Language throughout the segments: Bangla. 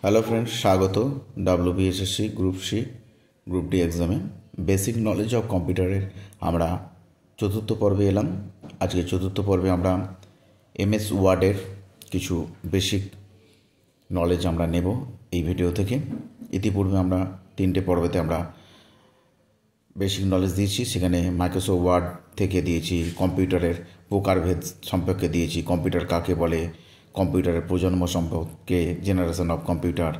হ্যালো ফ্রেন্ডস, স্বাগত WBSSC group C group D এক্সামে বেসিক নলেজ অফ কম্পিউটারের আমরা চতুর্থ পর্বে এলাম। আজকে চতুর্থ পর্বে আমরা MS ওয়ার্ডের কিছু বেসিক নলেজ আমরা নেব এই ভিডিও থেকে। ইতিপূর্বে আমরা 3টে পর্বেতে আমরা বেসিক নলেজ দিয়েছি। সেখানে মাইক্রোসফট ওয়ার্ড থেকে দিয়েছি, কম্পিউটারের প্রকারভেদ সম্পর্কে দিয়েছি, কম্পিউটার কাকে বলে, কম্পিউটারের প্রজন্ম সম্পর্কে, জেনারেশন অফ কম্পিউটার,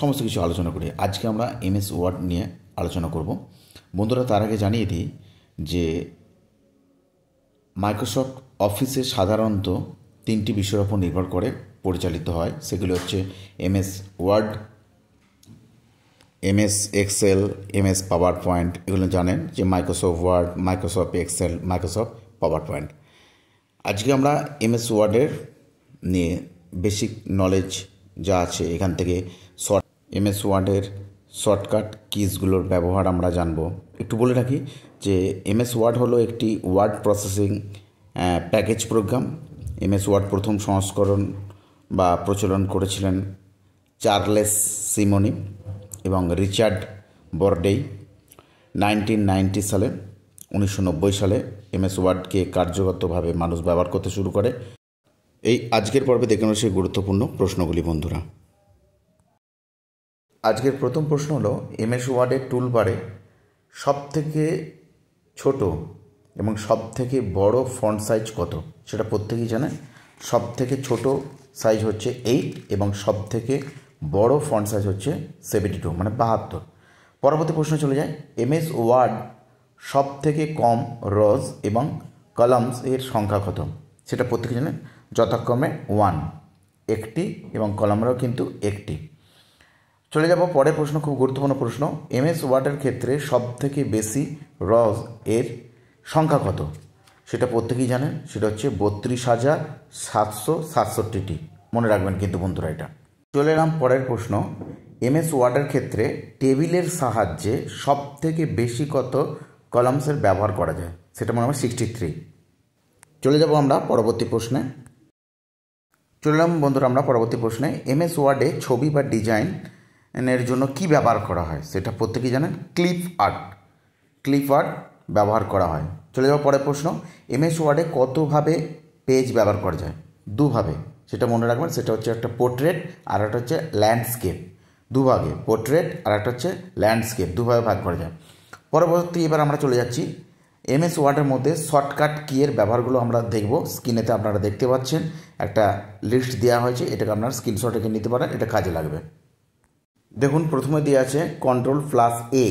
সমস্ত কিছু আলোচনা করি। আজকে আমরা MS ওয়ার্ড নিয়ে আলোচনা করব। বন্ধুরা, তার আগে জানিয়ে দিই যে মাইক্রোসফট অফিসে সাধারণত 3টি বিষয়ের উপর নির্ভর করে পরিচালিত হয়। সেগুলো হচ্ছে MS Word, MS Excel, MS PowerPoint. এগুলো জানেন যে Microsoft Word, Microsoft Excel, Microsoft PowerPoint. আজকে আমরা MS ওয়ার্ডের নিয়ে বেসিক নলেজ যা আছে এখান থেকে MS ওয়ার্ডের শর্টকাট কিজগুলোর ব্যবহার আমরা জানব। একটু বলে রাখি যে MS ওয়ার্ড হলো একটি word processing package program. MS ওয়ার্ড প্রথম সংস্করণ বা প্রচলন করেছিলেন চার্লেস সিমনি এবং রিচার্ড বর্ডেই 1990 সালে। 1990 সালে MS ওয়ার্ডকে কার্যগতভাবে মানুষ ব্যবহার করতে শুরু করে। এই আজকের পর্বে দেখে নেব সেই গুরুত্বপূর্ণ প্রশ্নগুলি। বন্ধুরা, আজকের প্রথম প্রশ্ন হলো MS ওয়ার্ডের টুলবারে সবথেকে ছোট এবং সবথেকে বড় ফন্ট সাইজ কত? সেটা প্রত্যেকেই জানেন। সবথেকে ছোট সাইজ হচ্ছে 8 এবং সবথেকে বড় ফন্ট সাইজ হচ্ছে 72 মানে 72। পরবর্তী প্রশ্ন চলে যায়, MS ওয়ার্ড সবথেকে কম রোজ এবং কলামস এর সংখ্যা কত? সেটা প্রত্যেকে জানেন, যথাক্রমে 1 একটি এবং কলামরাও কিন্তু একটি। চলে যাব পরের প্রশ্ন, খুব গুরুত্বপূর্ণ প্রশ্ন। MS ওয়ার্ডের ক্ষেত্রে সবথেকে বেশি রজ এর সংখ্যা কত? সেটা প্রত্যেকেই জানেন, সেটা হচ্ছে 32,767টি। মনে রাখবেন কিন্তু বন্ধুরা এটা। চলে এলাম পরের প্রশ্ন, MS ওয়ার্ডের ক্ষেত্রে টেবিলের সাহায্যে সবথেকে বেশি কত কলামসের ব্যবহার করা যায়? সেটা মনে হয় 63। চলে যাব আমরা পরবর্তী প্রশ্নে। চলে এলাম বন্ধুরা আমরা পরবর্তী প্রশ্নে। MS ওয়ার্ডে ছবি বা ডিজাইনের জন্য কি ব্যবহার করা হয়? সেটা প্রত্যেকেই জানেন, ক্লিপ আর্ট ব্যবহার করা হয়। চলে যাব পরের প্রশ্ন, MS ওয়ার্ডে কতভাবে পেজ ব্যবহার করা যায়? দুভাবে, সেটা মনে রাখবেন। সেটা হচ্ছে একটা পোর্ট্রেট আর একটা হচ্ছে ল্যান্ডস্কেপ। দুভাগে, পোর্ট্রেট আর একটা হচ্ছে ল্যান্ডস্কেপ, দুভাবে ভাগ করা যায়। পরবর্তী এবার আমরা চলে যাচ্ছি MS ওয়ার্ডের মধ্যে শর্টকাট কি এর ব্যবহারগুলো আমরা দেখব। স্ক্রিনেতে আপনারা দেখতে পাচ্ছেন একটা লিস্ট দেওয়া হয়েছে, এটাকে আপনারা স্ক্রিনশট রেখে নিতে পারেন, এটা কাজে লাগবে। দেখুন, প্রথমে দেওয়া আছে Ctrl+A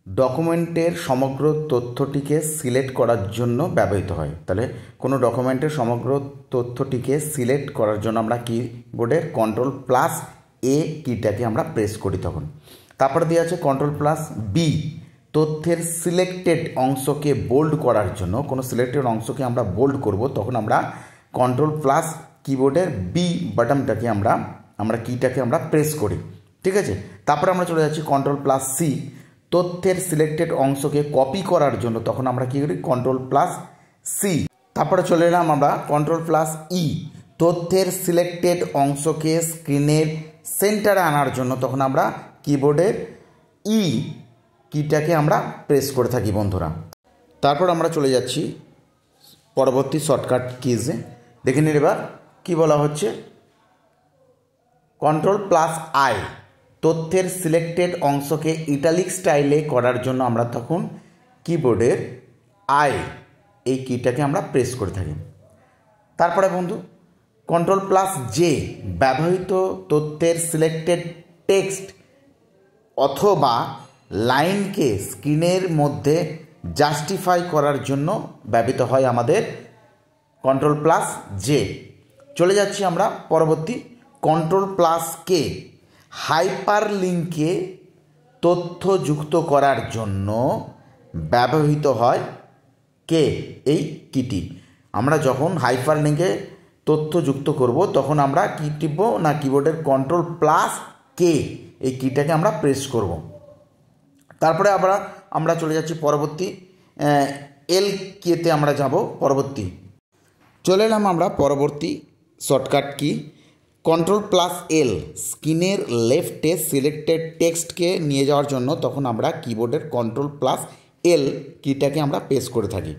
ডকুমেন্টের সমগ্র তথ্যটিকে সিলেক্ট করার জন্য ব্যবহৃত হয়। তাহলে কোনো ডকুমেন্টের সমগ্র তথ্যটিকে সিলেক্ট করার জন্য আমরা কিবোর্ডের Ctrl+A কিটাকে আমরা প্রেস করি তখন। তারপরে দেওয়া আছে Ctrl+B তথ্যের সিলেক্টেড অংশকে বোল্ড করার জন্য। কোনো সিলেক্টেড অংশকে আমরা বোল্ড করব, তখন আমরা Ctrl+ কিবোর্ডের B বাটনটাকে আমরা কিটাকে আমরা প্রেস করি, ঠিক আছে। তারপরে আমরা চলে যাচ্ছি Ctrl+C তথ্যের সিলেক্টেড অংশকে কপি করার জন্য, তখন আমরা কী করি? Ctrl+C। তারপরে চলে এলাম আমরা Ctrl+E তথ্যের সিলেক্টেড অংশকে স্ক্রিনের সেন্টারে আনার জন্য, তখন আমরা কিবোর্ডের E কিটাকে আমরা প্রেস করে থাকি বন্ধুরা। তারপর আমরা চলে যাচ্ছি পরবর্তী শর্টকাট কিজে। দেখে নিন এবার কী বলা হচ্ছে। Ctrl+I তথ্যের সিলেক্টেড অংশকে ইটালিক স্টাইলে করার জন্য আমরা তখন কিবোর্ডের I এই কিটাকে আমরা প্রেস করে থাকি। তারপরে বন্ধু Ctrl+J ব্যবহৃত তথ্যের সিলেক্টেড টেক্সট অথবা লাইনকে স্ক্রিনের মধ্যে জাস্টিফাই করার জন্য ব্যবহৃত হয় আমাদের Ctrl+J। চলে যাচ্ছি আমরা পরবর্তী Ctrl+K হাইপারলিঙ্কে তথ্য যুক্ত করার জন্য ব্যবহৃত হয় কে এই কিটি। আমরা যখন হাইপারলিঙ্কে তথ্য যুক্ত করব, তখন আমরা কি টিপব না, কিবোর্ডের Ctrl+K এই কিটাকে আমরা প্রেস করব। তারপরে আমরা চলে যাচ্ছি পরবর্তী L কিতে আমরা যাব। পরবর্তী চলে এলাম আমরা পরবর্তী shortcut key control plus L স্ক্রিনের লেফটে সিলেক্টেড টেক্সটকে নিয়ে যাওয়ার জন্য তখন আমরা কিবোর্ডের কন্ট্রোল প্লাস এল কিটাকে আমরা প্রেস করে থাকি।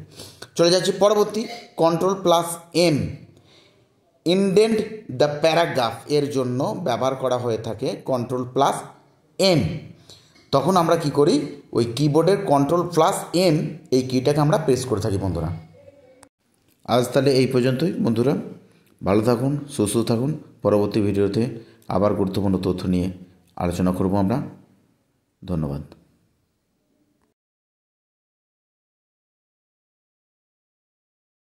চলে যাচ্ছি পরবর্তী, control plus M indent the paragraph এর জন্য ব্যবহার করা হয়ে থাকে কন্ট্রোল প্লাস এম। তখন আমরা কি করি, ওই কিবোর্ডের কন্ট্রোল প্লাস এম এই কিটাকে আমরা প্রেস করে থাকি বন্ধুরা। আজ তাহলে এই পর্যন্তই বন্ধুরা, ভালো থাকুন, সুস্থ থাকুন। পরবর্তী ভিডিওতে আবার গুরুত্বপূর্ণ তথ্য নিয়ে আলোচনা করব আমরা। ধন্যবাদ।